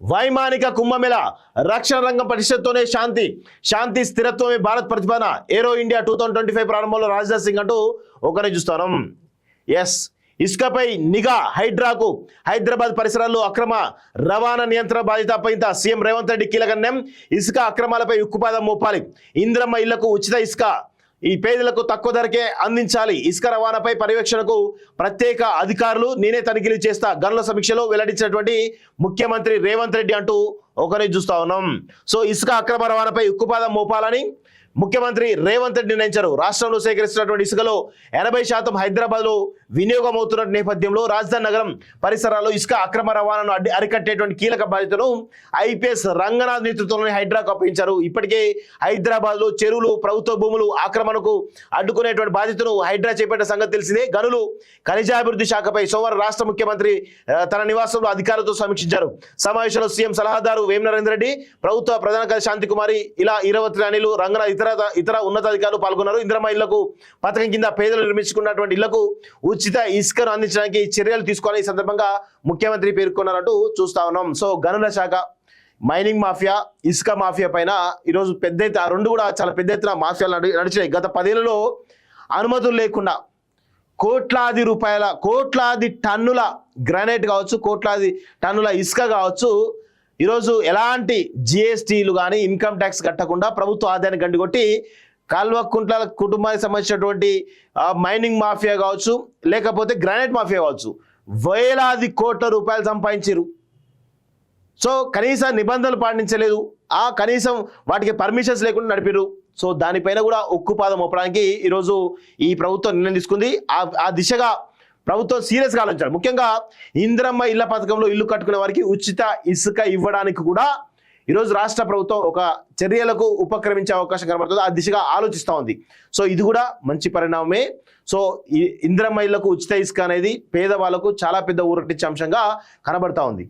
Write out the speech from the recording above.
వైమానిక కుంభమేళ రక్షణ రంగం పరిషత్తోనే శాంతి స్థిరత్వమే భారత్ ప్రతిపాదన ఏరో ఇండియా 2025 ప్రారంభంలో రాజ్నాథ్ సింగ్ అంటూ ఒకరిని చూస్తాం. ఎస్, ఇసుకపై నిఘా హైడ్రాకు హైదరాబాద్ పరిసరాల్లో అక్రమ రవాణా నియంత్రణ బాధ్యత అప్పగింత సీఎం రేవంత్ రెడ్డి కీలక నిర్ణయం. ఇసుక అక్రమాలపై ఉక్కుపాదం మోపాలి. ఇంద్రమ్మ ఇళ్లకు ఉచిత ఇసుక ఈ పేదలకు తక్కువ ధరకే అందించాలి. ఇసుక రవాణాపై పర్యవేక్షణకు ప్రత్యేక అధికారులు నేనే తనిఖీలు చేస్తా గనుల సమీక్షలో వెల్లడించినటువంటి ముఖ్యమంత్రి రేవంత్ రెడ్డి అంటూ ఒకరిని చూస్తా ఉన్నాం. సో ఇసుక అక్రమ రవాణాపై ఉక్కుపాదం మోపాలని ముఖ్యమంత్రి రేవంత్ రెడ్డి నిర్ణయించారు. రాష్ట్రంలో సేకరిస్తున్నటువంటి ఇసుకలో 80% హైదరాబాద్లో వినియోగం అవుతున్న నేపథ్యంలో రాజధాని నగరం పరిసరాల్లో ఇసుక అక్రమ రవాణాను అరికట్టేటువంటి కీలక బాధ్యతను ఐపీఎస్ రంగనాథ్ నేతృత్వంలోని హైడ్రాకు అప్పగించారు. ఇప్పటికే హైదరాబాద్లో చెరువులు ప్రభుత్వ భూములు ఆక్రమణకు అడ్డుకునేటువంటి బాధ్యతను హైడ్రా చేపట్టిన సంగతి తెలిసిందే. గనులు ఖనిజాభివృద్ధి శాఖపై సోమవారం రాష్ట్ర ముఖ్యమంత్రి తన నివాసంలో అధికారులతో సమీక్షించారు. సమావేశంలో సీఎం సలహాదారు వేం నరేందర్ రెడ్డి, ప్రభుత్వ ప్రధాన కార్యదర్శి శాంతికుమారి, ఇలా 23 అనిలు రంగనాథ్ ఇతర ఉన్నతాధికారులు పాల్గొన్నారు. ఇంద్రమ్మ ఇళ్లకు పథకం కింద పేదలు నిర్మించుకున్నటువంటి ఇళ్లకు ఉచిత ఇసుకను అందించడానికి చర్యలు తీసుకోవాలని ఈ సందర్భంగా ముఖ్యమంత్రి పేర్కొన్నారంటూ చూస్తా ఉన్నాం. సో గనుల శాఖ, మైనింగ్ మాఫియా, ఇసుక మాఫియా పైన ఈరోజు పెద్ద ఎత్తున రెండు కూడా చాలా పెద్ద ఎత్తున మాఫియాలు నడిచినాయి. గత 10 ఏళ్లలో అనుమతులు లేకుండా కోట్లాది టన్నుల గ్రానైట్ కావచ్చు, కోట్లాది టన్నుల ఇసుక కావచ్చు, ఈరోజు ఎలాంటి జిఎస్టీలు కానీ ఇన్కమ్ ట్యాక్స్ కట్టకుండా ప్రభుత్వ ఆదాయాన్ని గండికొట్టి కల్వకుంట్ల కుటుంబానికి సంబంధించినటువంటి మైనింగ్ మాఫియా కావచ్చు, లేకపోతే గ్రానైట్ మాఫియా కావచ్చు, వేలాది కోట్ల రూపాయలు సంపాదించారు. సో కనీస నిబంధనలు పాటించలేదు, కనీసం వాటికి పర్మిషన్స్ లేకుండా నడిపారు. సో దానిపైన కూడా ఉక్కుపాదం మోపడానికి ఈరోజు ఈ ప్రభుత్వం నిర్ణయం తీసుకుంది. ఆ దిశగా ప్రభుత్వం సీరియస్గా ఆలోచించారు. ముఖ్యంగా ఇంద్రమ్మ ఇళ్ల పథకంలో ఇల్లు కట్టుకునే వారికి ఉచిత ఇసుక ఇవ్వడానికి కూడా ఈరోజు రాష్ట్ర ప్రభుత్వం ఒక చర్యలకు ఉపక్రమించే అవకాశం కనబడుతుంది. ఆ దిశగా ఆలోచిస్తూ ఉంది. సో ఇది కూడా మంచి పరిణామమే. సో ఈ ఇంద్రమ్మ ఇళ్లకు ఉచిత ఇసుక అనేది పేదవాళ్లకు చాలా పెద్ద ఊరటిచ్చే అంశంగా కనబడతా ఉంది.